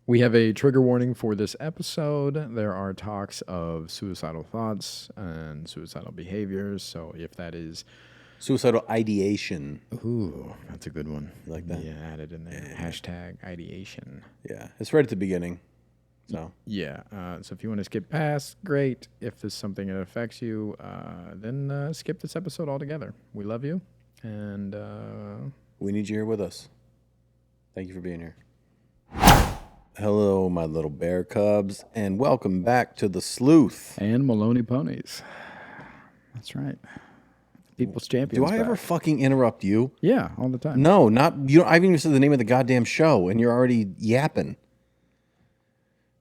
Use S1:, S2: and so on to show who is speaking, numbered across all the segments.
S1: We have a trigger warning for this episode. There are talks of suicidal thoughts and suicidal behaviors. So if that is...
S2: Suicidal ideation.
S1: Ooh, that's a good one.
S2: You like that?
S1: Yeah, add it in there. Yeah. Hashtag ideation.
S2: Yeah, it's right at the beginning. So
S1: yeah. So if you want to skip past, great. If there's something that affects you, then skip this episode altogether. We love you. And
S2: we need you here with us. Thank you for being here. Hello, my little bear cubs, and welcome back to the Sleuth.
S1: And Maloney Ponies. That's right. People's Champions.
S2: Do I ever fucking interrupt you?
S1: Yeah, all the time.
S2: No, not you. I haven't even said the name of the goddamn show, and you're already yapping.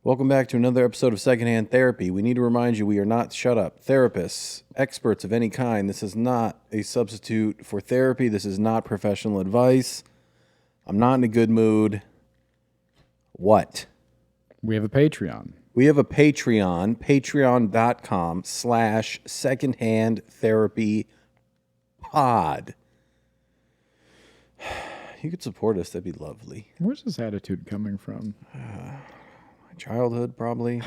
S2: Welcome back to another episode of Secondhand Therapy. We need to remind you we are not shut up therapists, experts of any kind. This is not a substitute for therapy. This is not professional advice. I'm not in a good mood. What?
S1: We have a Patreon.
S2: We have a Patreon, patreon.com/secondhandtherapypod. You could support us. That'd be lovely.
S1: Where's this attitude coming from?
S2: My childhood, probably.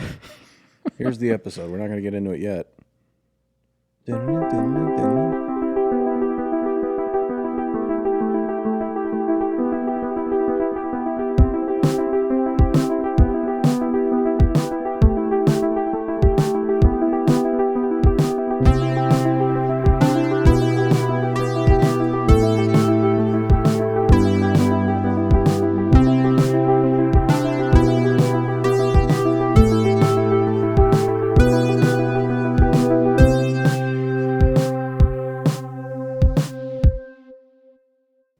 S2: Here's the episode. We're not going to get into it yet.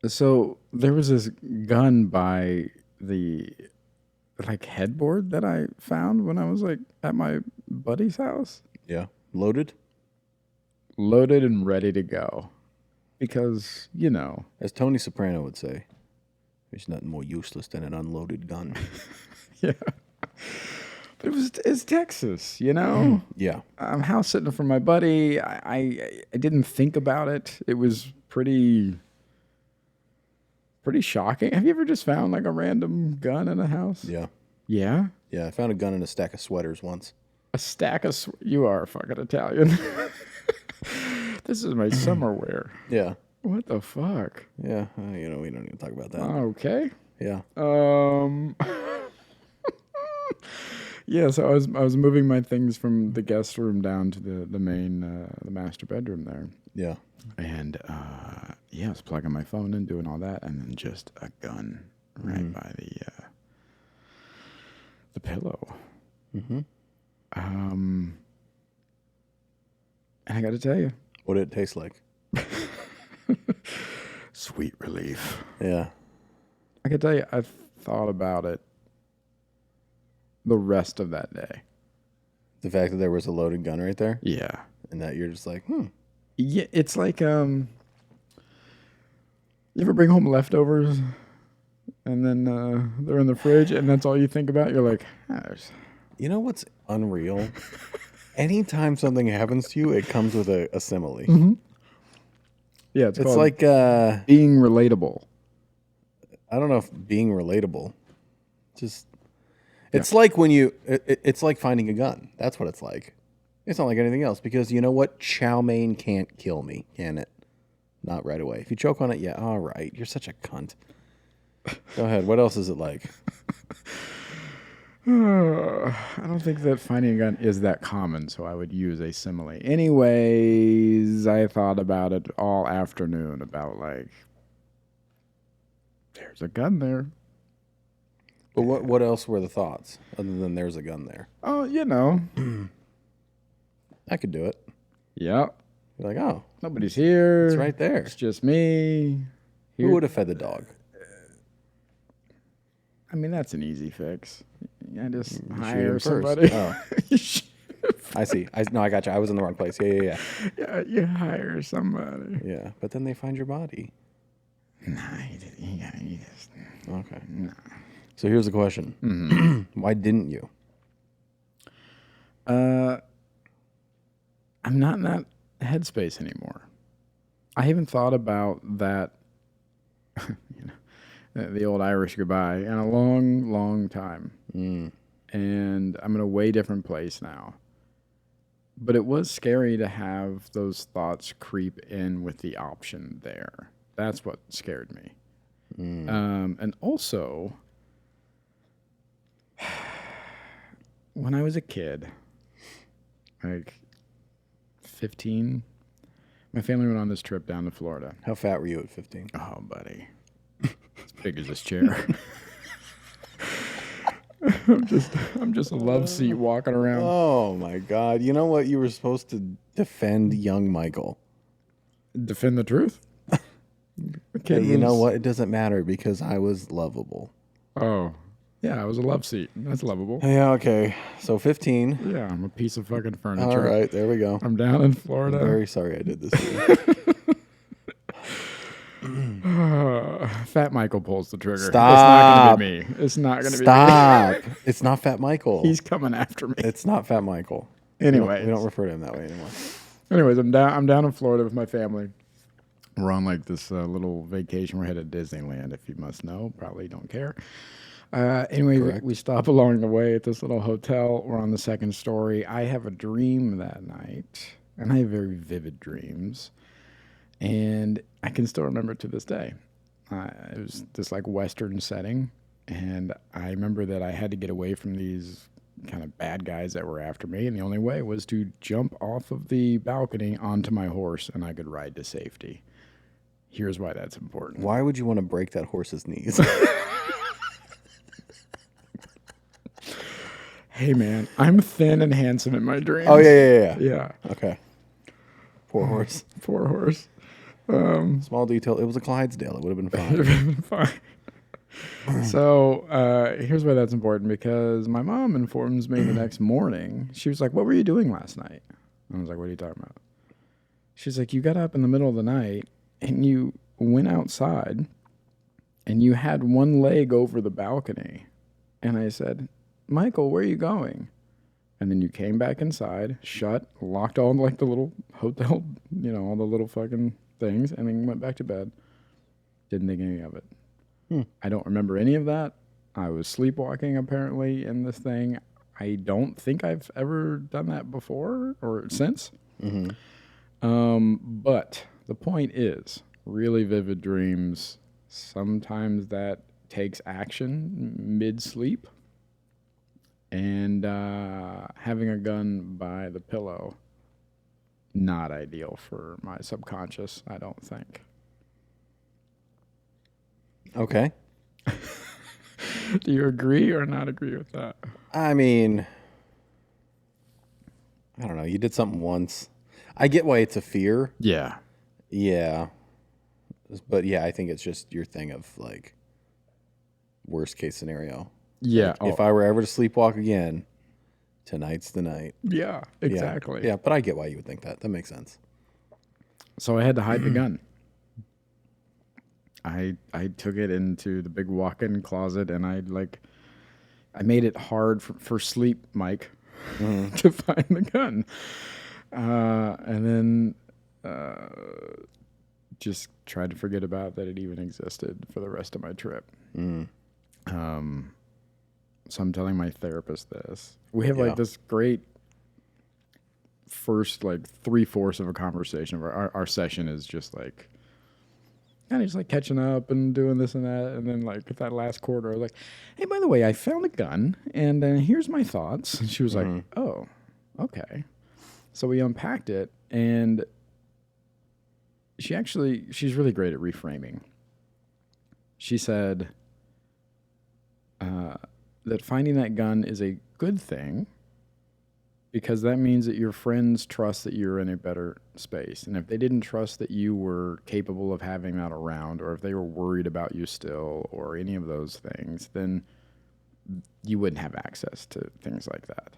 S1: So there was this gun by the headboard that I found when I was at my buddy's house.
S2: Yeah. Loaded
S1: and ready to go. Because,
S2: as Tony Soprano would say, there's nothing more useless than an unloaded gun.
S1: Yeah. But it's Texas,
S2: Yeah.
S1: I'm house sitting for my buddy. I didn't think about it. It was pretty shocking. Have you ever just found a random gun in a house?
S2: Yeah.
S1: Yeah?
S2: Yeah, I found a gun in a stack of sweaters once.
S1: A stack of... You are fucking Italian. This is my summer wear.
S2: Yeah.
S1: What the fuck?
S2: Yeah, we don't need to talk about that.
S1: Okay.
S2: Yeah.
S1: Yeah, so I was moving my things from the guest room down to the main, the master bedroom there.
S2: Yeah.
S1: And, I was plugging my phone in, doing all that, and then just a gun right by the pillow.
S2: Mm-hmm.
S1: And I got to tell you.
S2: What did it taste like?
S1: Sweet relief.
S2: Yeah.
S1: I can tell you, I thought about it the rest of that day.
S2: The fact that there was a loaded gun right there?
S1: Yeah.
S2: And that you're just like,
S1: Yeah, it's like, you ever bring home leftovers and then they're in the fridge and that's all you think about? You're like,
S2: You know what's unreal? Anytime something happens to you, it comes with a simile.
S1: Mm-hmm. Yeah, it's
S2: like
S1: being relatable.
S2: I don't know if being relatable. Just it's like when it's like finding a gun. That's what it's like. It's not like anything else because you know what? Chow mein can't kill me, can it? Not right away. If you choke on it, yeah, all right. You're such a cunt. Go ahead. What else is it like?
S1: I don't think that finding a gun is that common, so I would use a simile. Anyways, I thought about it all afternoon about there's a gun there.
S2: But what else were the thoughts other than there's a gun there?
S1: Oh,
S2: I could do it.
S1: Yep.
S2: You're like, oh.
S1: Nobody's here.
S2: It's right there.
S1: It's just me.
S2: Who would have fed the dog?
S1: I mean, that's an easy fix. I just
S2: You
S1: hire
S2: shoot him
S1: somebody.
S2: first. Oh. I see. I got you. I was in the wrong place. Yeah.
S1: Yeah, you hire somebody.
S2: Yeah, but then they find your body.
S1: Nah, you just...
S2: Okay.
S1: Nah.
S2: So here's the question.
S1: Mm-hmm.
S2: Why didn't you?
S1: I'm not in that headspace anymore. I haven't thought about that. the old Irish goodbye, in a long, long time. And I'm in a way different place now. But it was scary to have those thoughts creep in with the option there. That's what scared me. And also, when I was a kid, like 15, my family went on this trip down to Florida.
S2: How fat were you at 15?
S1: Oh, buddy. As big as this chair. I'm just a love seat walking around.
S2: Oh my God! You know what? You were supposed to defend young Michael.
S1: Defend the truth?
S2: Hey, you know what? It doesn't matter because I was lovable.
S1: Oh, yeah, I was a love seat. That's lovable.
S2: Yeah. Okay. So 15.
S1: Yeah, I'm a piece of fucking furniture.
S2: All right. There we go.
S1: I'm down in Florida.
S2: I'm very sorry I did this to you.
S1: Fat Michael pulls the trigger.
S2: Stop.
S1: It's not going to be me. It's not going to be me.
S2: Stop. It's not Fat Michael.
S1: He's coming after me.
S2: It's not Fat Michael.
S1: Anyway,
S2: we don't refer to him that way anymore.
S1: Anyways, I'm down in Florida with my family. We're on like this little vacation. We're headed to Disneyland, if you must know. Probably don't care. Anyway, we stop along the way at this little hotel. We're on the second story. I have a dream that night, and I have very vivid dreams. And I can still remember it to this day. It was this like Western setting, and I remember that I had to get away from these kind of bad guys that were after me, and the only way was to jump off of the balcony onto my horse, and I could ride to safety. Here's why that's important.
S2: Why would you want to break that horse's knees?
S1: Hey, man, I'm thin and handsome in my dreams.
S2: Oh, yeah.
S1: Yeah.
S2: Okay. Poor horse.
S1: Poor horse.
S2: Small detail. It was a Clydesdale. It would have been fine.
S1: It would have been fine. So here's why that's important, because my mom informs me the next morning. She was like, "What were you doing last night?" I was like, "What are you talking about?" She's like, "You got up in the middle of the night and you went outside and you had one leg over the balcony." And I said, "Michael, where are you going?" And then you came back inside, shut, locked all like the little hotel, all the little fucking things, and then went back to bed. Didn't think any of it. I don't remember any of that. I was sleepwalking apparently in this thing. I don't think I've ever done that before or since. But the point is, really vivid dreams, sometimes that takes action mid-sleep. And having a gun by the pillow, not ideal for my subconscious, I don't think.
S2: Okay.
S1: Do you agree or not agree with that?
S2: I mean, I don't know. You did something once. I get why it's a fear.
S1: Yeah.
S2: Yeah. But yeah, I think it's just your thing of like worst case scenario.
S1: Yeah.
S2: Like, if I were ever to sleepwalk again, tonight's the night.
S1: Yeah, exactly.
S2: Yeah, but I get why you would think that. That makes sense.
S1: So I had to hide the gun. I took it into the big walk-in closet, and I made it hard for sleep, Mike, to find the gun. And then just tried to forget about that it even existed for the rest of my trip. So I'm telling my therapist this. We have like this great first like 3/4 of a conversation where our session is just like kind of just like catching up and doing this and that, and then like that last quarter, I was like, "Hey, by the way, I found a gun, and here's my thoughts." And she was like, "Oh, okay." So we unpacked it, and she's really great at reframing. She said that finding that gun is a good thing because that means that your friends trust that you're in a better space. And if they didn't trust that you were capable of having that around, or if they were worried about you still, or any of those things, then you wouldn't have access to things like that.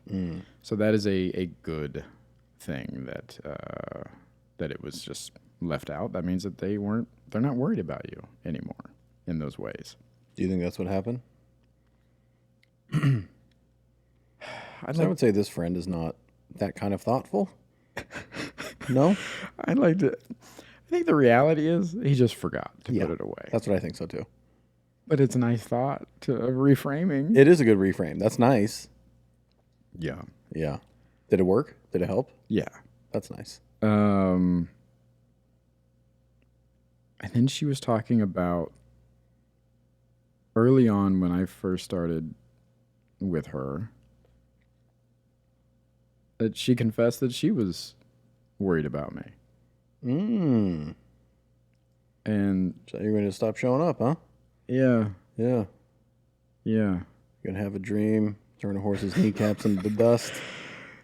S1: So that is a good thing that it was just left out. That means that they're not worried about you anymore in those ways.
S2: Do you think that's what happened?
S1: I
S2: would say this friend is not that kind of thoughtful. No?
S1: I think the reality is he just forgot to put it away.
S2: That's what I think so too.
S1: But it's a nice thought to reframing.
S2: It is a good reframe. That's nice.
S1: Yeah.
S2: Yeah. Did it work? Did it help?
S1: Yeah.
S2: That's nice.
S1: And then she was talking about early on when I first started with her that she confessed that she was worried about me. And
S2: So you're going to stop showing up, huh?
S1: yeah.
S2: Yeah.
S1: Yeah.
S2: You're going to have a dream, turn a horse's kneecaps into the dust,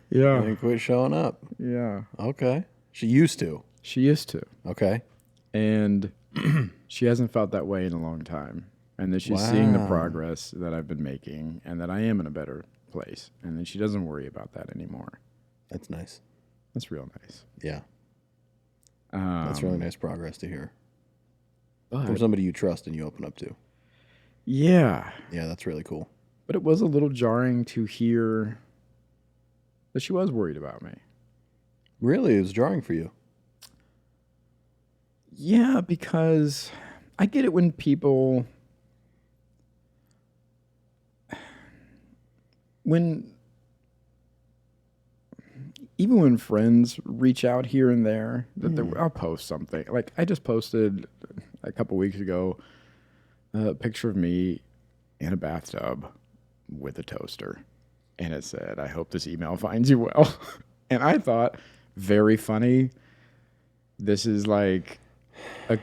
S1: Yeah.
S2: and quit showing up.
S1: Yeah.
S2: Okay. She used to.
S1: She used to.
S2: Okay.
S1: And she hasn't felt that way in a long time. And that she's seeing the progress that I've been making and that I am in a better place. And then she doesn't worry about that anymore.
S2: That's nice.
S1: That's real nice.
S2: Yeah. That's really nice progress to hear. From somebody you trust and you open up to.
S1: Yeah.
S2: Yeah, that's really cool.
S1: But it was a little jarring to hear that she was worried about me.
S2: Really? It was jarring for you?
S1: Yeah, because I get it when people... Even when friends reach out here and there, I'll post something. Like, I just posted a couple weeks ago a picture of me in a bathtub with a toaster. And it said, I hope this email finds you well. And I thought, very funny. This is like a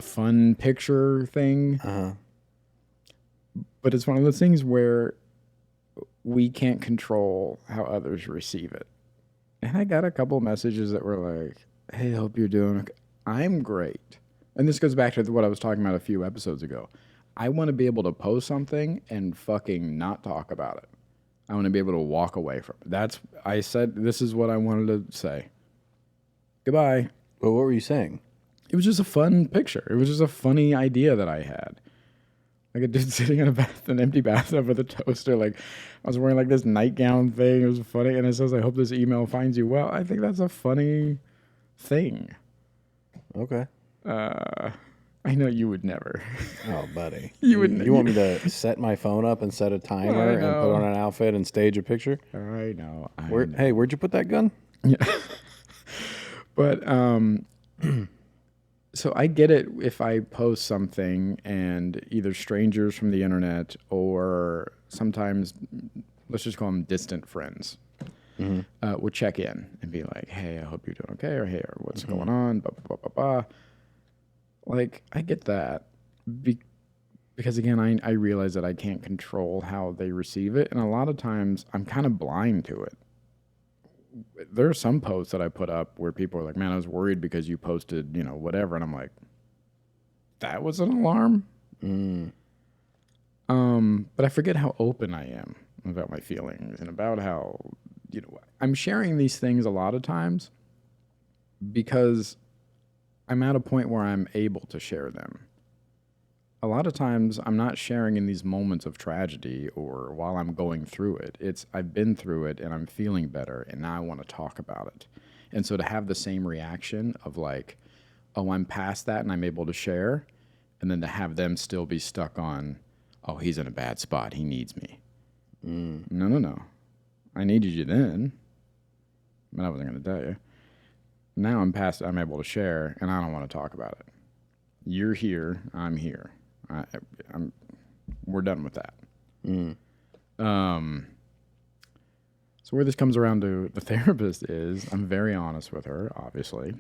S1: fun picture thing.
S2: Uh-huh.
S1: But it's one of those things where we can't control how others receive it. And I got a couple messages that were like, hey, hope you're doing okay. I'm great. And this goes back to what I was talking about a few episodes ago. I want to be able to post something and fucking not talk about it. I want to be able to walk away from it. I said, this is what I wanted to say. Goodbye.
S2: Well, what were you saying?
S1: It was just a fun picture. It was just a funny idea that I had. Like a dude sitting in an empty bathtub with a toaster. Like, I was wearing like this nightgown thing. It was funny. And it says, I hope this email finds you well. I think that's a funny thing.
S2: Okay.
S1: I know you would never.
S2: Oh, buddy.
S1: You
S2: want me to set my phone up and set a timer and put on an outfit and stage a picture?
S1: I know.
S2: Hey, where'd you put that gun?
S1: Yeah. But, so I get it if I post something and either strangers from the internet or sometimes, let's just call them distant friends, would check in and be like, hey, I hope you're doing okay, or hey, or what's going on, blah, blah, blah, blah, blah. Like, I get that because, again, I realize that I can't control how they receive it, and a lot of times I'm kind of blind to it. There are some posts that I put up where people are like, man, I was worried because you posted, whatever. And I'm like, that was an alarm? But I forget how open I am about my feelings and about how, I'm sharing these things a lot of times because I'm at a point where I'm able to share them. A lot of times I'm not sharing in these moments of tragedy or while I'm going through it. It's I've been through it and I'm feeling better and now I want to talk about it. And so to have the same reaction of like, oh, I'm past that and I'm able to share, and then to have them still be stuck on, oh, he's in a bad spot. He needs me. No. I needed you then, but I wasn't going to tell you. Now I'm past it. I'm able to share and I don't want to talk about it. You're here. I'm here. We're done with that. So where this comes around to the therapist is I'm very honest with her, obviously.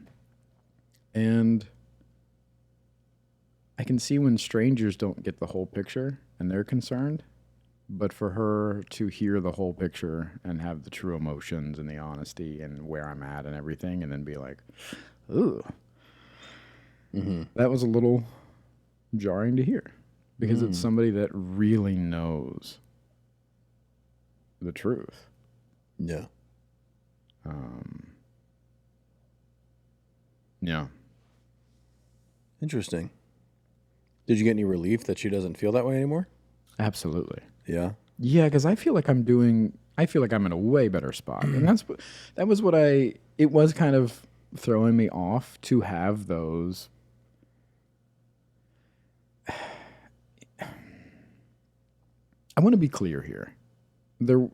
S1: And I can see when strangers don't get the whole picture and they're concerned. But for her to hear the whole picture and have the true emotions and the honesty and where I'm at and everything, and then be like, ooh. That was a little jarring to hear because it's somebody that really knows the truth.
S2: Yeah.
S1: Yeah.
S2: Interesting. Did you get any relief that she doesn't feel that way anymore?
S1: Absolutely.
S2: Yeah.
S1: Yeah, because I feel like I'm in a way better spot. And it was kind of throwing me off to have those. I want to be clear here. There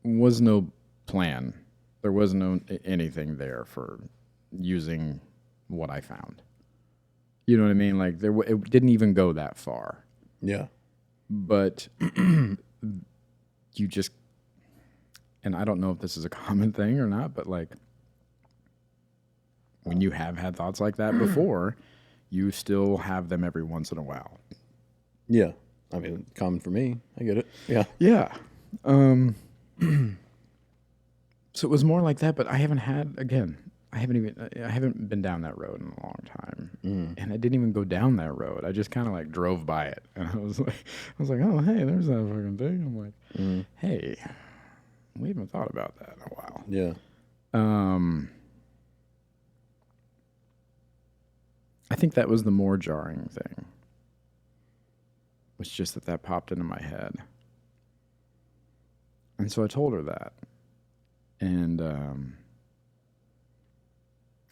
S1: was no plan. There was no anything there for using what I found. You know what I mean? Like it didn't even go that far.
S2: Yeah.
S1: But you just, and I don't know if this is a common thing or not, but like when you have had thoughts like that before, you still have them every once in a while.
S2: Yeah. I mean, common for me. I get it. Yeah.
S1: Yeah. So it was more like that, but I haven't been down that road in a long time. And I didn't even go down that road. I just kind of like drove by it. And I was like, oh, hey, there's that fucking thing. I'm like, hey, we haven't thought about that in a while.
S2: Yeah.
S1: I think that was the more jarring thing. Was just that popped into my head. And so I told her that. And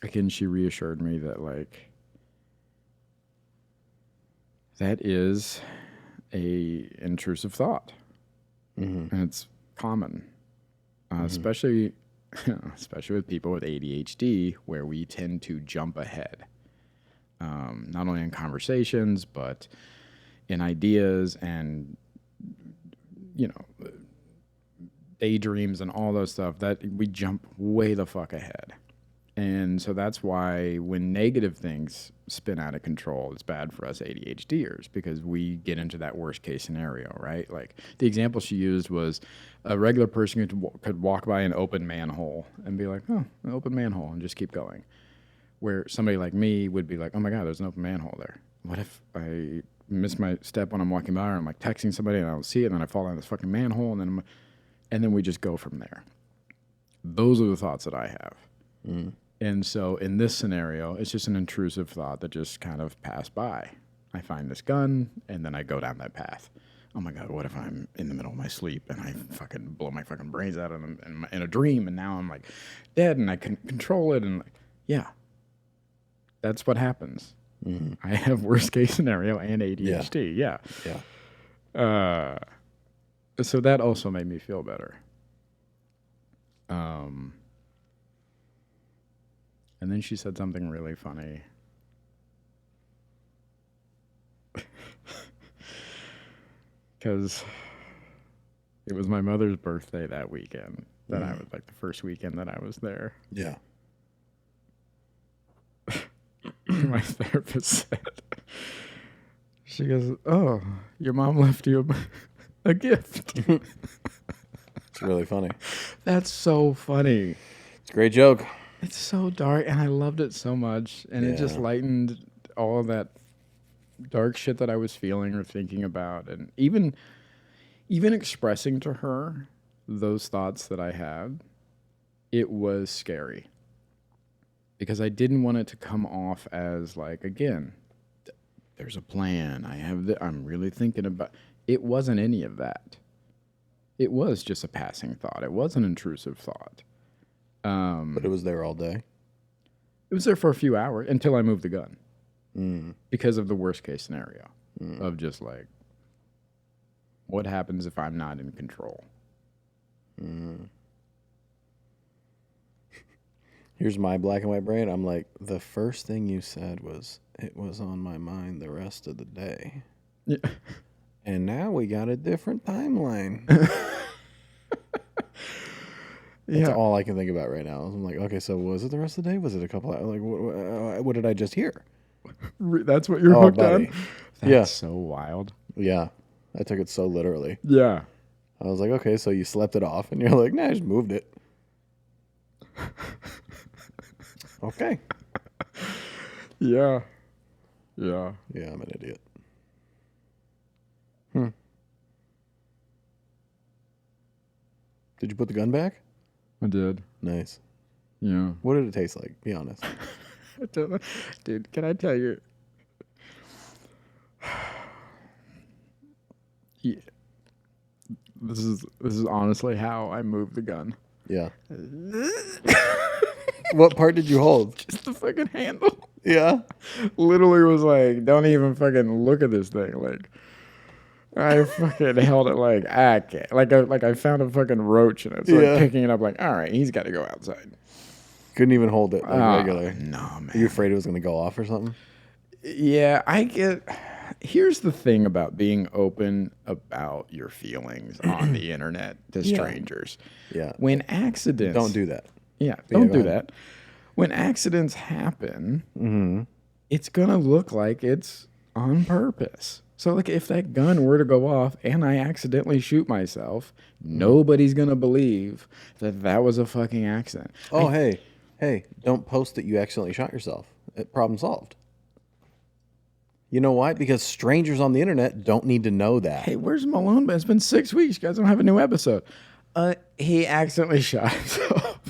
S1: again, she reassured me that, like, that is a intrusive thought. And it's common, especially with people with ADHD, where we tend to jump ahead, not only in conversations, but in ideas and, daydreams and all those stuff, that we jump way the fuck ahead. And so that's why when negative things spin out of control, it's bad for us ADHDers, because we get into that worst case scenario, right? Like the example she used was a regular person could walk by an open manhole and be like, oh, an open manhole, and just keep going. Where somebody like me would be like, oh my God, there's an open manhole there. What if I miss my step when I'm walking by, or I'm like texting somebody and I don't see it, and then I fall down this fucking manhole, and then we just go from there. Those are the thoughts that I have. And so in this scenario, it's just an intrusive thought that just kind of passed by. I find this gun, and then I go down that path. Oh my God, what if I'm in the middle of my sleep and I fucking blow my fucking brains out in a dream, and now I'm like dead and I can control it, and like, yeah, that's what happens. I have worst case scenario and ADHD. Yeah. So that also made me feel better. And then she said something really funny. Because it was my mother's birthday that weekend. That I was like the first weekend that I was there.
S2: Yeah.
S1: My therapist said, she goes, oh, your mom left you a gift.
S2: It's really funny.
S1: That's so funny.
S2: It's a great joke.
S1: It's so dark, and I loved it so much, and it just lightened all of that dark shit that I was feeling or thinking about, and even expressing to her those thoughts that I had, it was scary, because I didn't want it to come off as like, again, there's a plan. I'm really thinking about. It wasn't any of that. It was just a passing thought. It was an intrusive thought.
S2: But it was there all day?
S1: It was there for a few hours until I moved the gun. Because of the worst case scenario of just like, what happens if I'm not in control?
S2: Here's my black and white brain. I'm like, the first thing you said was, it was on my mind the rest of the day.
S1: Yeah.
S2: And now we got a different timeline. That's all I can think about right now. I'm like, okay, so was it the rest of the day? Was it a couple hours? Like, what did I just hear?
S1: That's what you're hooked on? That's
S2: so
S1: wild.
S2: Yeah. I took it so literally.
S1: Yeah.
S2: I was like, okay, so you slept it off, and you're like, nah, I just moved it. Okay.
S1: Yeah. Yeah.
S2: Yeah, I'm an idiot. Did you put the gun back?
S1: I did.
S2: Nice.
S1: Yeah.
S2: What did it taste like? Be honest.
S1: I don't know. Dude, can I tell you? Yeah. This is honestly how I moved the gun.
S2: Yeah. What part did you hold?
S1: Just the fucking handle.
S2: Yeah.
S1: Literally was like, don't even fucking look at this thing. Like, I fucking held it like I found a fucking roach and it's like picking it up like, all right, he's got to go outside.
S2: Couldn't even hold it like regular.
S1: No, man.
S2: Are you afraid it was going to go off or something?
S1: Yeah, here's the thing about being open about your feelings on the internet to strangers.
S2: Yeah.
S1: When accidents...
S2: Don't do that.
S1: Yeah, don't do that. When accidents happen, it's going to look like it's on purpose. So, like, if that gun were to go off and I accidentally shoot myself, nobody's going to believe that that was a fucking accident.
S2: Oh, hey, don't post that you accidentally shot yourself. Problem solved. You know why? Because strangers on the internet don't need to know that.
S1: Hey, where's Malone? It's been 6 weeks. You guys don't have a new episode. He accidentally shot himself.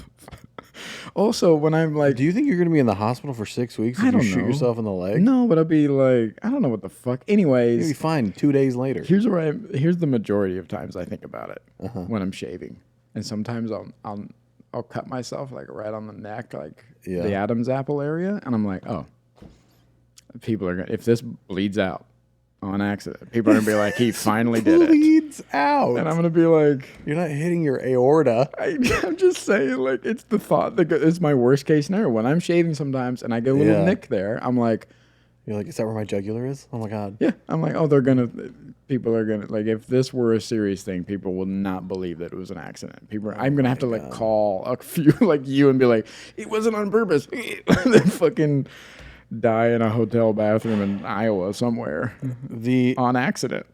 S1: Also, when I'm like...
S2: Do you think you're going to be in the hospital for 6 weeks if you shoot yourself in the leg?
S1: No, but I'll be like... I don't know what the fuck. Anyways...
S2: You'll be fine 2 days later.
S1: Here's the majority of times I think about it when I'm shaving. And sometimes I'll cut myself like right on the neck, like the Adam's apple area. And I'm like, oh, people are going to... If this bleeds out on accident, people are going to be like, he finally did it.
S2: Bleeds out.
S1: And I'm going to be like...
S2: You're not hitting your aorta.
S1: I'm just saying, like, it's the thought that it's my worst case scenario. When I'm shaving sometimes and I get a little nick there, I'm like...
S2: You're like, is that where my jugular is? Oh, my God.
S1: Yeah. I'm like, oh, people are going to... Like, if this were a serious thing, people will not believe that it was an accident. I'm going to have to, like, call a few like you and be like, it wasn't on purpose. And then fucking... die in a hotel bathroom in Iowa somewhere on accident.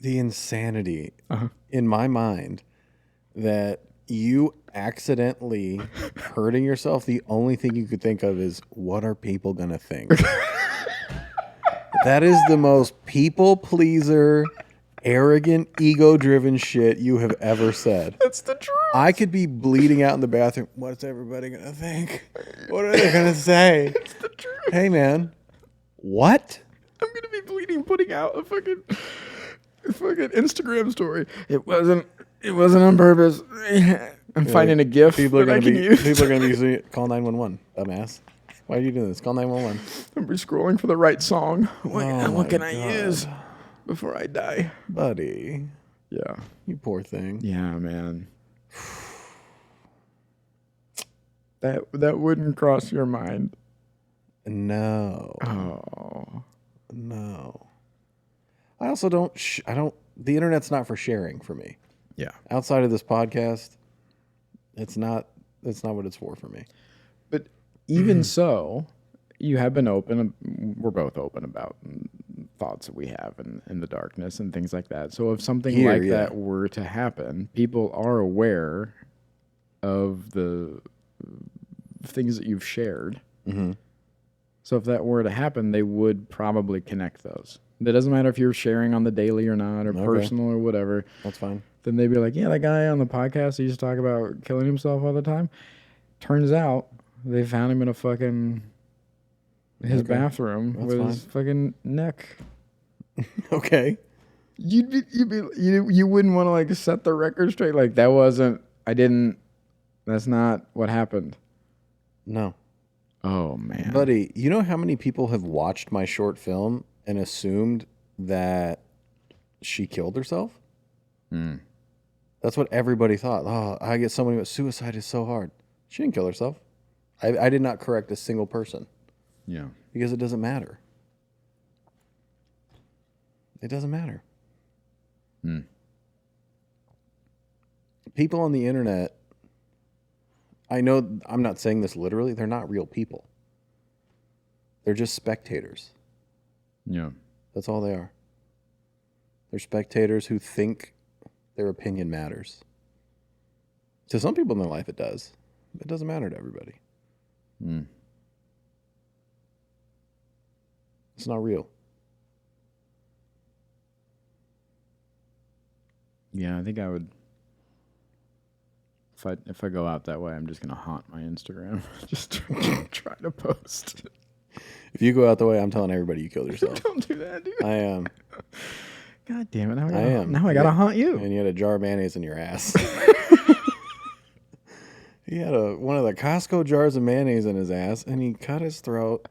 S2: The insanity in my mind that you accidentally hurting yourself, the only thing you could think of is, what are people going to think? That is the most people pleaser, arrogant, ego-driven shit you have ever said.
S1: That's the truth.
S2: I could be bleeding out in the bathroom. What's everybody going to think? What are they going to say?
S1: It's the truth.
S2: Hey, man. What?
S1: I'm going to be bleeding putting out a fucking Instagram story. It wasn't on purpose. I'm finding a GIF
S2: people are
S1: that I
S2: gonna
S1: can use.
S2: People are going to be using it. Call 911, dumbass. Why are you doing this? Call 911.
S1: I'm scrolling for the right song. What can I use before I die?
S2: Buddy.
S1: Yeah.
S2: You poor thing.
S1: Yeah, man. That wouldn't cross your mind.
S2: No.
S1: Oh.
S2: No. I also don't... the internet's not for sharing for me.
S1: Yeah.
S2: Outside of this podcast, it's not what it's for me.
S1: But even so, you have been open. We're both open about thoughts that we have in the darkness and things like that. So if something that were to happen, people are aware of the things that you've shared.
S2: Mm-hmm.
S1: So if that were to happen, they would probably connect those. It doesn't matter if you're sharing on the daily or not, or personal or whatever.
S2: That's fine.
S1: Then they'd be like, yeah, that guy on the podcast who used to talk about killing himself all the time. Turns out they found him in his bathroom with his fucking neck.
S2: Okay.
S1: You wouldn't want to like set the record straight. Like that's not what happened.
S2: No.
S1: Oh man.
S2: Buddy, you know how many people have watched my short film and assumed that she killed herself? That's what everybody thought. Oh, I get somebody with suicide is so hard. She didn't kill herself. I did not correct a single person.
S1: Yeah.
S2: Because it doesn't matter. It doesn't matter. People on the internet, I know I'm not saying this literally, they're not real people. They're just spectators.
S1: Yeah.
S2: That's all they are. They're spectators who think their opinion matters. To some people in their life, it does. It doesn't matter to everybody. It's not real.
S1: Yeah, I think I would. If I go out that way, I'm just gonna haunt my Instagram. Just try to post.
S2: If you go out the way, I'm telling everybody you killed yourself.
S1: Don't do that, dude.
S2: I am.
S1: God damn it! Now I gotta haunt you.
S2: And you had a jar of mayonnaise in your ass. He had one of the Costco jars of mayonnaise in his ass, and he cut his throat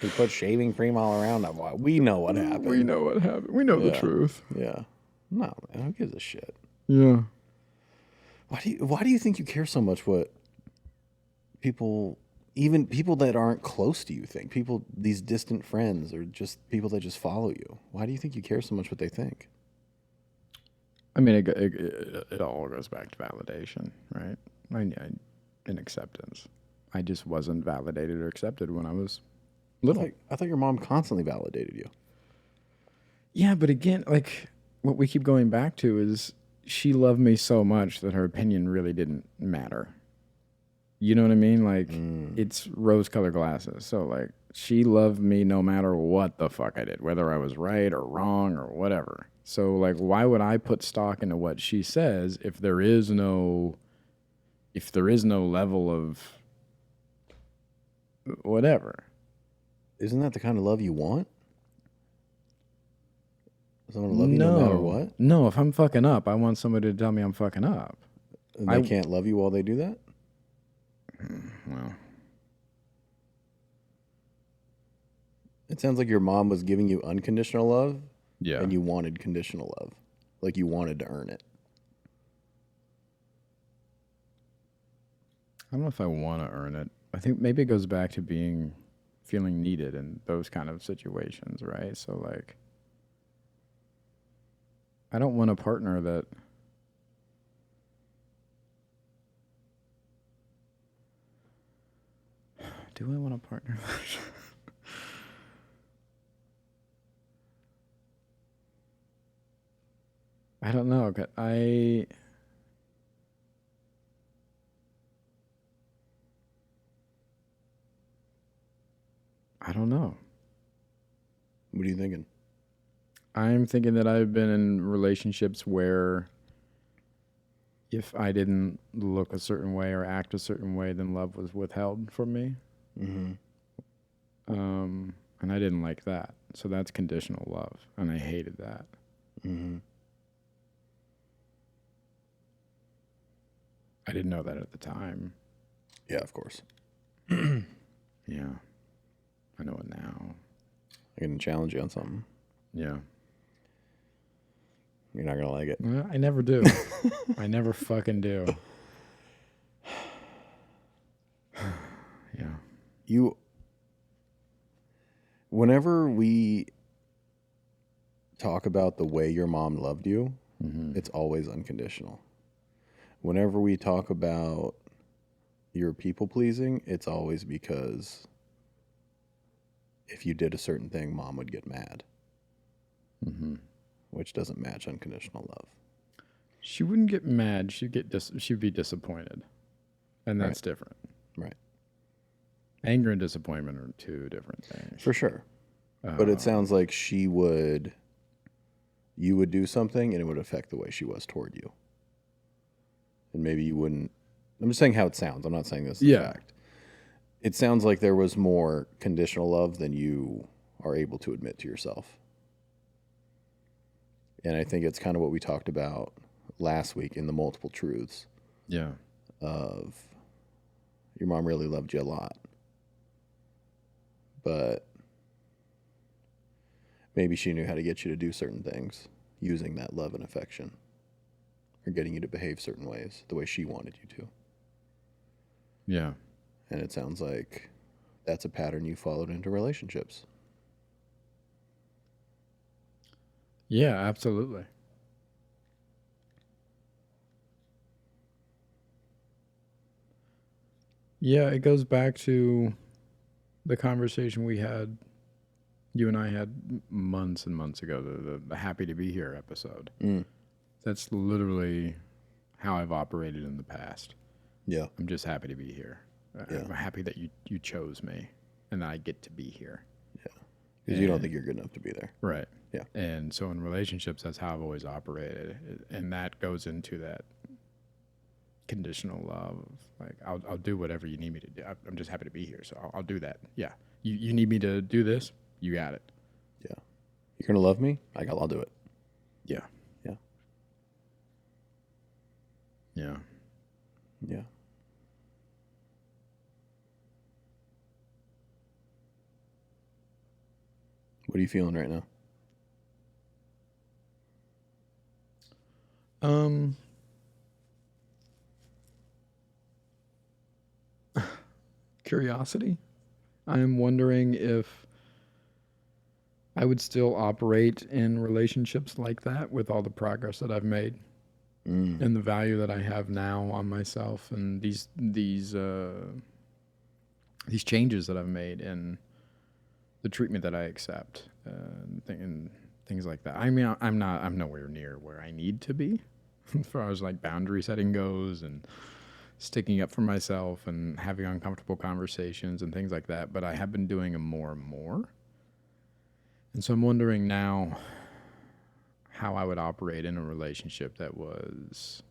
S2: He put shaving cream all around him. We know what happened.
S1: We know what happened. We know the truth.
S2: Yeah. No, man, who gives a shit?
S1: Yeah.
S2: Why do you think you care so much what people, even people that aren't close to you, think? People, these distant friends or just people that just follow you. Why do you think you care so much what they think?
S1: I mean, it all goes back to validation, right? And acceptance. I just wasn't validated or accepted when I was little.
S2: I thought your mom constantly validated you.
S1: Yeah, but again, like what we keep going back to is she loved me so much that her opinion really didn't matter. You know what I mean? Like it's rose-colored glasses. So like she loved me no matter what the fuck I did, whether I was right or wrong or whatever. So like why would I put stock into what she says if there is no level of whatever?
S2: Isn't that the kind of love you want? Someone to love you no matter what?
S1: No, if I'm fucking up, I want somebody to tell me I'm fucking up.
S2: And they can't love you while they do that?
S1: Well,
S2: it sounds like your mom was giving you unconditional love.
S1: Yeah.
S2: And you wanted conditional love. Like you wanted to earn it.
S1: I don't know if I want to earn it. I think maybe it goes back to feeling needed in those kind of situations, right? So like I don't want a partner that do I want a partner? I don't know. I don't know.
S2: What are you thinking?
S1: I'm thinking that I've been in relationships where if I didn't look a certain way or act a certain way, then love was withheld from me.
S2: Mm-hmm.
S1: And I didn't like that. So that's conditional love. And I hated that.
S2: Mm-hmm.
S1: I didn't know that at the time.
S2: Yeah, of course.
S1: Yeah. I know it now.
S2: I'm going to challenge you on something.
S1: Yeah.
S2: You're not going to like it.
S1: Well, I never do. I never fucking do. Yeah.
S2: Whenever we talk about the way your mom loved you, it's always unconditional. Whenever we talk about your people pleasing, it's always because if you did a certain thing, mom would get mad. Which doesn't match unconditional love.
S1: She wouldn't get mad. She'd be disappointed. And that's different.
S2: Right.
S1: Anger and disappointment are two different things.
S2: For sure. But it sounds like you would do something and it would affect the way she was toward you. And maybe you wouldn't. I'm just saying how it sounds. I'm not saying this is a fact. It sounds like there was more conditional love than you are able to admit to yourself. And I think it's kind of what we talked about last week in the multiple truths.
S1: Yeah.
S2: Of your mom really loved you a lot. But maybe she knew how to get you to do certain things using that love and affection. Or getting you to behave certain ways, the way she wanted you to.
S1: Yeah.
S2: And it sounds like that's a pattern you followed into relationships.
S1: Yeah, absolutely. Yeah, it goes back to the conversation you and I had months and months ago, the Happy to Be Here episode. That's literally how I've operated in the past.
S2: Yeah.
S1: I'm just happy to be here. I'm happy that you chose me and that I get to be here.
S2: Yeah. Because you don't think you're good enough to be there.
S1: Right.
S2: Yeah.
S1: And so in relationships, that's how I've always operated. And that goes into that conditional love. Like, I'll do whatever you need me to do. I'm just happy to be here. So I'll do that. Yeah. You need me to do this? You got it.
S2: Yeah. You're going to love me? I'll do it.
S1: Yeah.
S2: Yeah.
S1: Yeah.
S2: Yeah. What are you feeling right now?
S1: Curiosity. I am wondering if I would still operate in relationships like that with all the progress that I've made and the value that I have now on myself and these changes that I've made and the treatment that I accept and things like that. I mean, I'm nowhere near where I need to be as far as like boundary setting goes and sticking up for myself and having uncomfortable conversations and things like that. But I have been doing them more and more. And so I'm wondering now how I would operate in a relationship that was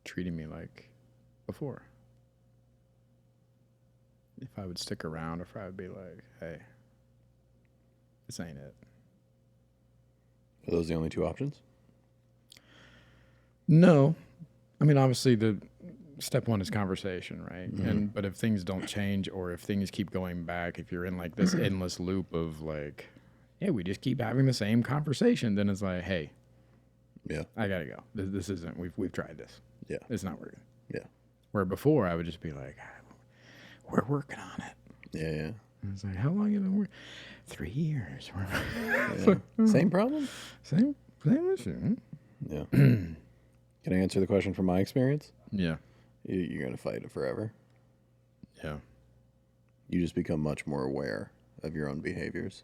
S1: treating me like before. If I would stick around or if I would be like, hey, this ain't it.
S2: Are those the only two options?
S1: No. I mean, obviously the step one is conversation, right? And but if things don't change or if things keep going back, if you're in like this endless loop of like, yeah, we just keep having the same conversation, then it's like, hey,
S2: Yeah.
S1: I gotta go. This isn't. We've tried this.
S2: Yeah.
S1: It's not working.
S2: Yeah.
S1: Where before I would just be like, we're working on it.
S2: Yeah. Yeah.
S1: And it's like, how long have you been working? 3 years.
S2: Yeah. Same problem?
S1: Same issue.
S2: Yeah. Can I answer the question from my experience?
S1: Yeah.
S2: You're going to fight it forever.
S1: Yeah.
S2: You just become much more aware of your own behaviors.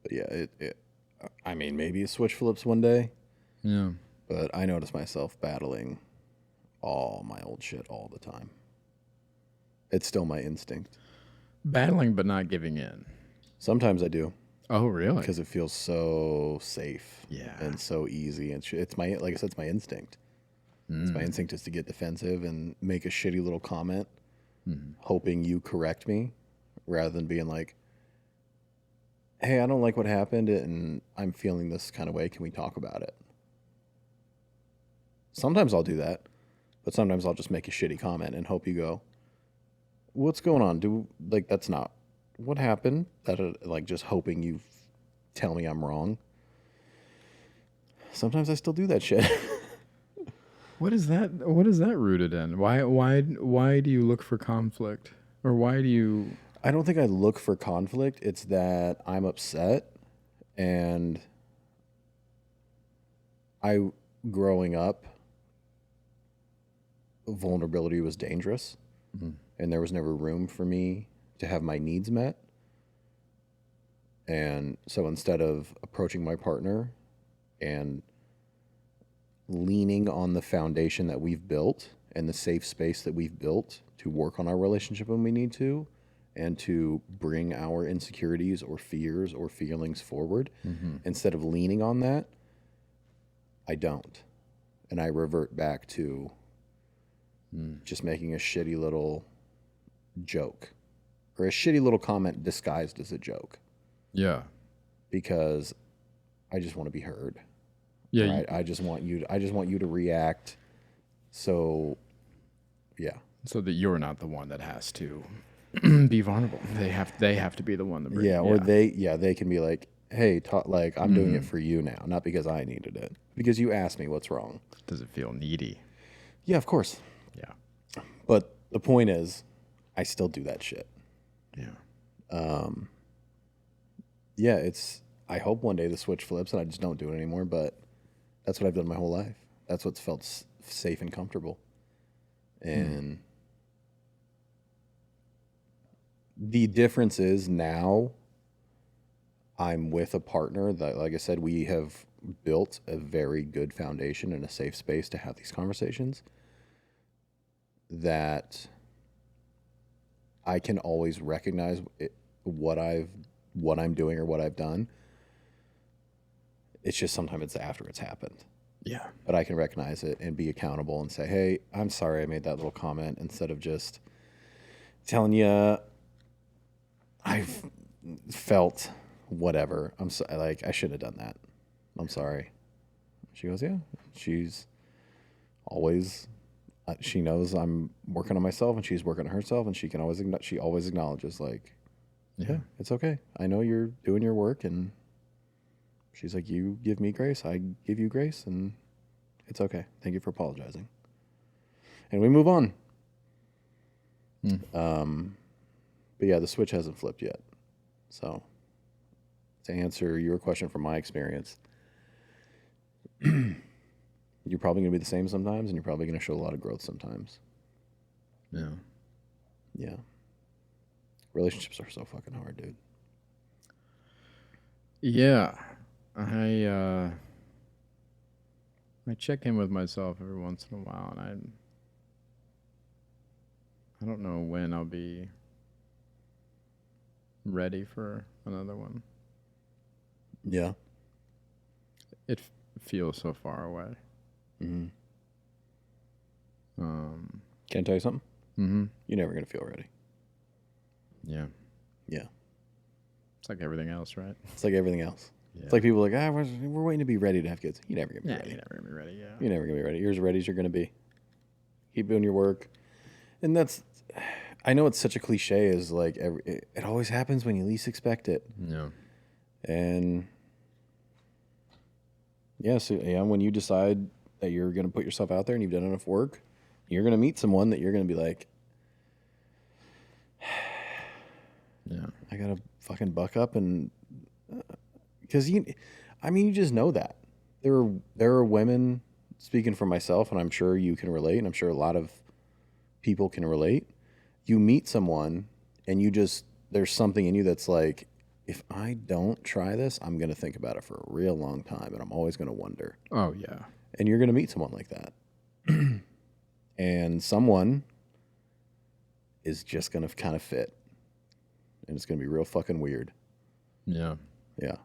S2: But yeah, I mean, maybe a switch flips one day,
S1: Yeah.
S2: but I notice myself battling all my old shit all the time. It's still my instinct.
S1: Battling but not giving in.
S2: Sometimes I do.
S1: Oh, really?
S2: Because it feels so safe.
S1: Yeah.
S2: And so easy. And it's my, like I said, it's my instinct. It's my instinct is to get defensive and make a shitty little comment, hoping you correct me, rather than being like, hey, I don't like what happened and I'm feeling this kind of way. Can we talk about it? Sometimes I'll do that, but sometimes I'll just make a shitty comment and hope you go, what's going on? That's not what happened. Like just hoping you tell me I'm wrong. Sometimes I still do that shit.
S1: What is that? What is that rooted in? Why do you look for conflict, or why do you?
S2: I don't think I look for conflict. It's that I'm upset, and growing up, vulnerability was dangerous, and there was never room for me to have my needs met. And so instead of approaching my partner and leaning on the foundation that we've built and the safe space that we've built to work on our relationship when we need to, and to bring our insecurities or fears or feelings forward, instead of leaning on that, I don't. And I revert back to just making a shitty little joke or a shitty little comment disguised as a joke.
S1: Yeah.
S2: Because I just want to be heard.
S1: Yeah.
S2: Right? I just want you to react. So, yeah.
S1: So that you're not the one that has to be vulnerable. They have to be the one that brings.
S2: Yeah, or they can be like, hey, I'm doing it for you now, not because I needed it, because you asked me what's wrong.
S1: Does it feel needy?
S2: Yeah, of course.
S1: Yeah.
S2: But the point is, I still do that shit.
S1: Yeah.
S2: Yeah, I hope one day the switch flips and I just don't do it anymore, but that's what I've done my whole life. That's what's felt safe and comfortable. And the difference is now I'm with a partner that, like I said, we have built a very good foundation and a safe space to have these conversations, that I can always recognize what I'm doing or what I've done. It's just sometimes it's after it's happened.
S1: Yeah.
S2: But I can recognize it and be accountable and say, hey, I'm sorry I made that little comment, instead of just telling you I've felt whatever. I'm so, like, I shouldn't have done that. I'm sorry. She goes, yeah. She's always she knows I'm working on myself and she's working on herself, and she always acknowledges like, yeah, it's okay. I know you're doing your work, and she's like, you give me grace, I give you grace, and it's okay. Thank you for apologizing. And we move on. But yeah, the switch hasn't flipped yet. So to answer your question from my experience, you're probably going to be the same sometimes, and you're probably going to show a lot of growth sometimes.
S1: Yeah.
S2: Yeah. Relationships are so fucking hard, dude.
S1: Yeah. I check in with myself every once in a while, and I don't know when I'll be ready for another one.
S2: Yeah.
S1: It feels so far away.
S2: Mm-hmm. Can I tell you something?
S1: Mm-hmm.
S2: You're never going to feel ready.
S1: Yeah.
S2: Yeah.
S1: It's like everything else, right?
S2: It's like everything else.
S1: Yeah.
S2: It's like people are like, we're waiting to be ready to have kids. You're never going to be ready.
S1: You're never going to be ready, yeah.
S2: You're never going to be ready. You're as ready as you're going to be. Keep doing your work. And that's, I know it's such a cliche, is like, it always happens when you least expect it.
S1: Yeah.
S2: And yeah, so yeah, when you decide that you're going to put yourself out there and you've done enough work, you're going to meet someone that you're going to be like,
S1: yeah,
S2: I got to fucking buck up, and because you just know that there are women, speaking for myself, and I'm sure you can relate, and I'm sure a lot of people can relate. You meet someone and there's something in you that's like, if I don't try this, I'm going to think about it for a real long time, and I'm always going to wonder.
S1: Oh, yeah.
S2: And you're going to meet someone like that. And someone is just going to kind of fit. And it's going to be real fucking weird.
S1: Yeah.
S2: Yeah.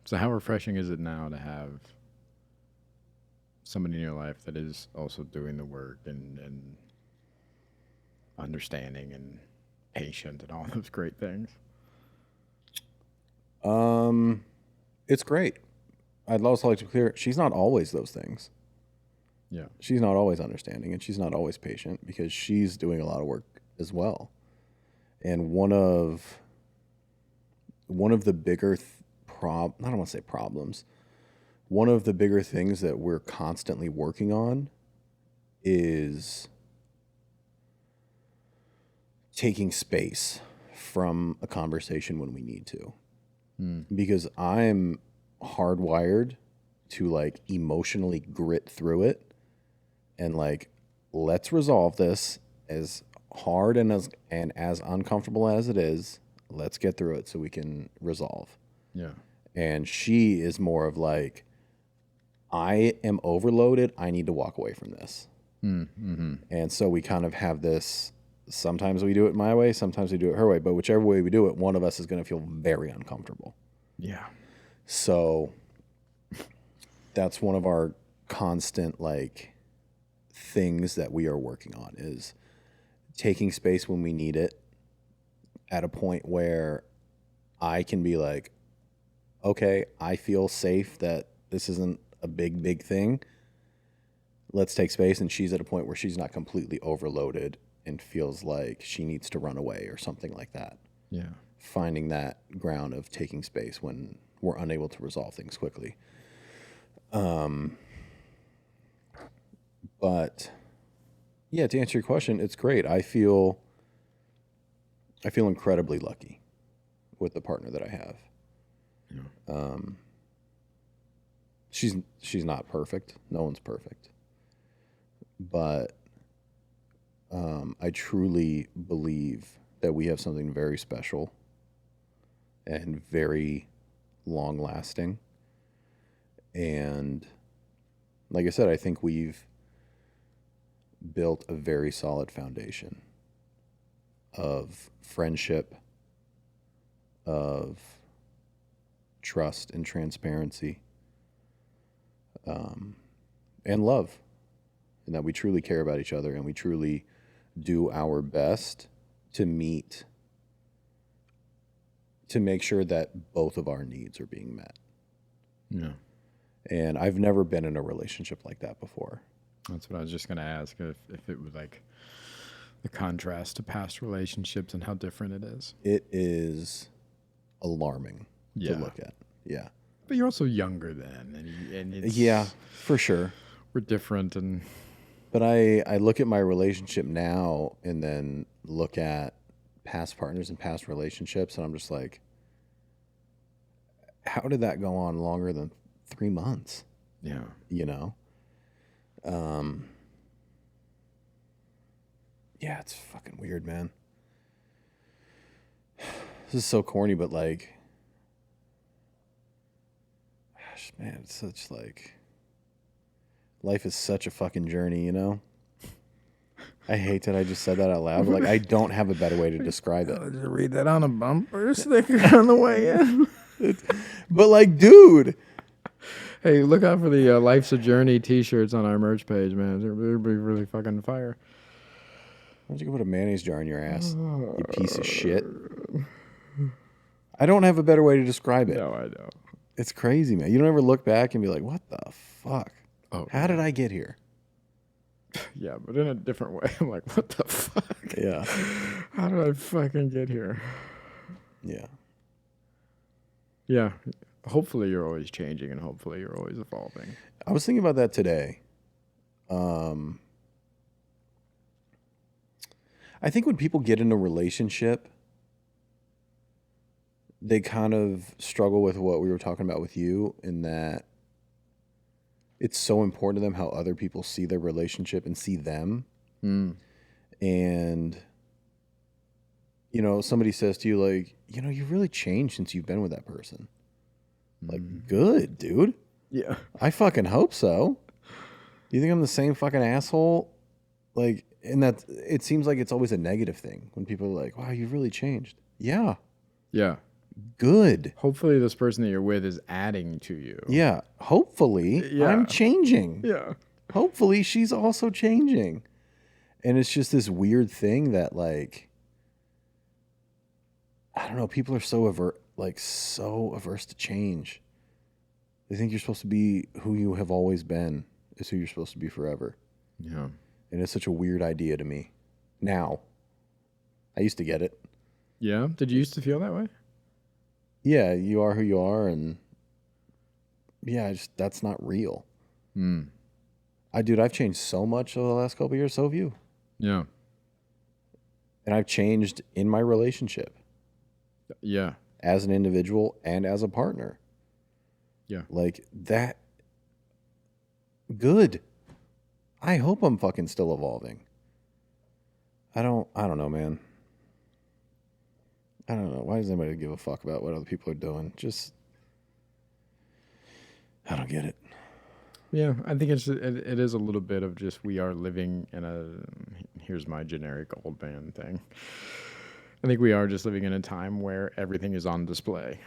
S1: So how refreshing is it now to have somebody in your life that is also doing the work and understanding and patient and all those great things?
S2: It's great. I'd also like to be clear, she's not always those things.
S1: Yeah.
S2: She's not always understanding, and she's not always patient, because she's doing a lot of work as well. And one of the bigger I don't want to say problems. One of the bigger things that we're constantly working on is taking space from a conversation when we need to. Because I'm hardwired to like emotionally grit through it and like, let's resolve this, as hard and as uncomfortable as it is. Let's get through it so we can resolve.
S1: Yeah.
S2: And she is more of like, I am overloaded. I need to walk away from this.
S1: Mm-hmm.
S2: And so we kind of have this, sometimes we do it my way, sometimes we do it her way, but whichever way we do it, one of us is going to feel very uncomfortable.
S1: Yeah.
S2: So that's one of our constant like things that we are working on, is taking space when we need it, at a point where I can be like, okay, I feel safe that this isn't a big thing. Let's take space. And she's at a point where she's not completely overloaded and feels like she needs to run away or something like that.
S1: Yeah.
S2: Finding that ground of taking space when we're unable to resolve things quickly. But yeah, to answer your question, it's great. I feel incredibly lucky with the partner that I have. Yeah. She's not perfect. No one's perfect. But I truly believe that we have something very special and very long lasting. And like I said, I think we've built a very solid foundation of friendship, of trust and transparency, and love, and that we truly care about each other, and we truly do our best to make sure that both of our needs are being met.
S1: Yeah.
S2: And I've never been in a relationship like that before.
S1: That's what I was just going to ask, if it was like the contrast to past relationships and how different it is.
S2: It is alarming
S1: Yeah.
S2: to look at. Yeah.
S1: But you're also younger then, and it's,
S2: Yeah, for sure.
S1: we're different, and
S2: But I look at my relationship now and then look at past partners and past relationships, and I'm just like, how did that go on longer than 3 months?
S1: yeah,
S2: You know? Yeah, it's fucking weird, man. This is so corny, but like, gosh, man, it's such like, life is such a fucking journey, you know? I hate that I just said that out loud, but like, I don't have a better way to describe it.
S1: Did you read that on a bumper sticker on the way in?
S2: But like, dude,
S1: Hey, look out for the Life's a Journey T-shirts on our merch page, man. They're really fucking fire.
S2: why don't you go put a mayonnaise jar in your ass, you piece of shit? I don't have a better way to describe it.
S1: No, I don't.
S2: It's crazy, man. You don't ever look back and be like, what the fuck?
S1: Oh,
S2: How did I get here?
S1: yeah, but in a different way. I'm like, what the fuck?
S2: Yeah.
S1: How did I fucking get here?
S2: Yeah.
S1: Yeah. Hopefully you're always changing, and hopefully you're always evolving.
S2: I was thinking about that today. I think when people get in a relationship, they kind of struggle with what we were talking about with you, in that it's so important to them how other people see their relationship and see them. And, you know, somebody says to you, like, you know, you've really changed since you've been with that person. Like, good, dude.
S1: Yeah.
S2: I fucking hope so. Do you think I'm the same fucking asshole? Like, and that it seems like it's always a negative thing when people are like, wow, you've really changed. Yeah.
S1: Yeah.
S2: Good.
S1: Hopefully this person that you're with is adding to you.
S2: Yeah. Hopefully
S1: Yeah.
S2: I'm changing.
S1: Yeah.
S2: Hopefully she's also changing. And it's just this weird thing that, like, I don't know, people are so averse to change. They think you're supposed to be who you have always been is who you're supposed to be forever.
S1: Yeah.
S2: And it's such a weird idea to me. Now. I used to get it.
S1: Yeah. Did you used to feel that way?
S2: Yeah, you are who you are, and yeah, that's not real. I've changed so much over the last couple of years, so have you.
S1: Yeah.
S2: And I've changed in my relationship.
S1: Yeah.
S2: As an individual and as a partner.
S1: Yeah.
S2: Like that. Good. I hope I'm fucking still evolving. I don't know, man. I don't know. Why does anybody give a fuck about what other people are doing? I don't get it.
S1: Yeah, I think it is a little bit of just, we are living in here's my generic old man thing. I think we are just living in a time where everything is on display.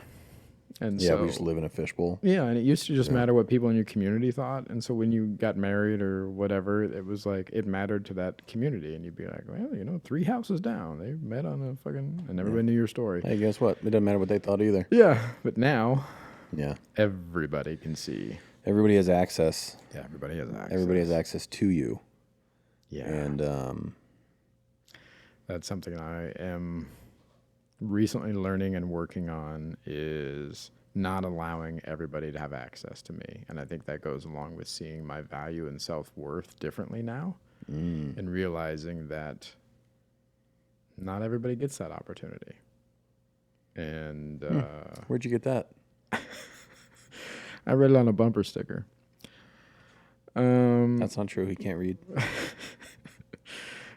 S1: And
S2: yeah,
S1: so,
S2: we just live in a fishbowl.
S1: Yeah, and it used to just matter what people in your community thought. And so when you got married or whatever, it was like, it mattered to that community. And you'd be like, well, you know, 3 houses down, they met on a fucking, and everybody knew your story.
S2: Hey, guess what? It doesn't matter what they thought either.
S1: Yeah, but now,
S2: yeah,
S1: everybody can see.
S2: Everybody has access.
S1: Yeah, everybody has access.
S2: Everybody has access to you.
S1: Yeah.
S2: And
S1: that's something I am recently learning and working on, is not allowing everybody to have access to me. And I think that goes along with seeing my value and self-worth differently now, and realizing that not everybody gets that opportunity. And
S2: where'd you get that?
S1: I read it on a bumper sticker.
S2: That's not true. He can't read.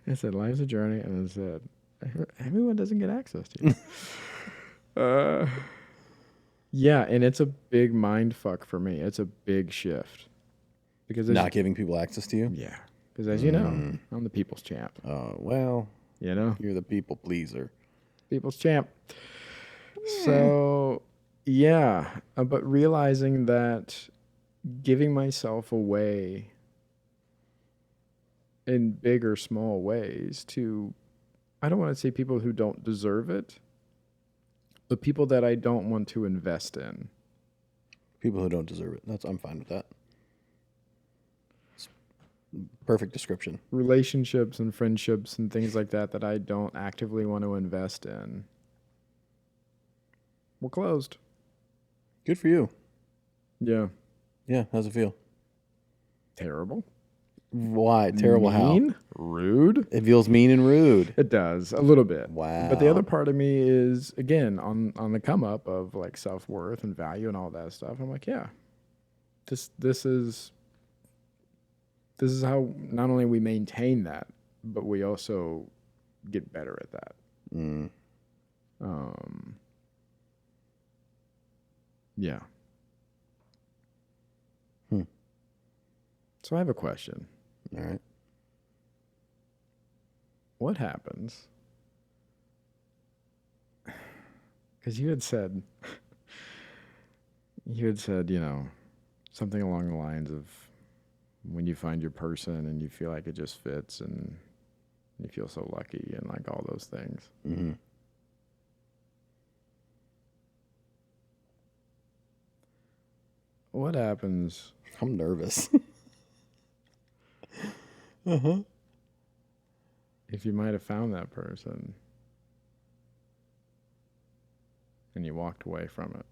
S1: It said, life's a journey, and it said, everyone doesn't get access to you. Yeah, and it's a big mind fuck for me. It's a big shift. Because
S2: Not giving people access to you?
S1: Yeah. Because as you know, I'm the people's champ.
S2: Oh, well,
S1: You know?
S2: you're the people pleaser.
S1: People's champ. So, yeah. But realizing that giving myself away in big or small ways to, I don't want to say people who don't deserve it, but people that I don't want to invest in.
S2: People who don't deserve it. I'm fine with that. Perfect description.
S1: relationships and friendships and things like that that I don't actively want to invest in, we're closed.
S2: Good for you.
S1: Yeah.
S2: Yeah, how's it feel?
S1: Terrible.
S2: Why? Terrible
S1: Mean?
S2: how?
S1: Rude?
S2: It feels mean and rude.
S1: It does a little bit.
S2: Wow.
S1: But the other part of me is again on the come up of like self-worth and value and all that stuff. I'm like, yeah. This is how not only we maintain that, but we also get better at that.
S2: Mm.
S1: Yeah.
S2: Hmm.
S1: So I have a question.
S2: All right.
S1: What happens? Because you had said, something along the lines of when you find your person and you feel like it just fits and you feel so lucky and like all those things.
S2: Mm-hmm.
S1: What happens?
S2: I'm nervous. Uh-huh.
S1: If you might have found that person and you walked away from it?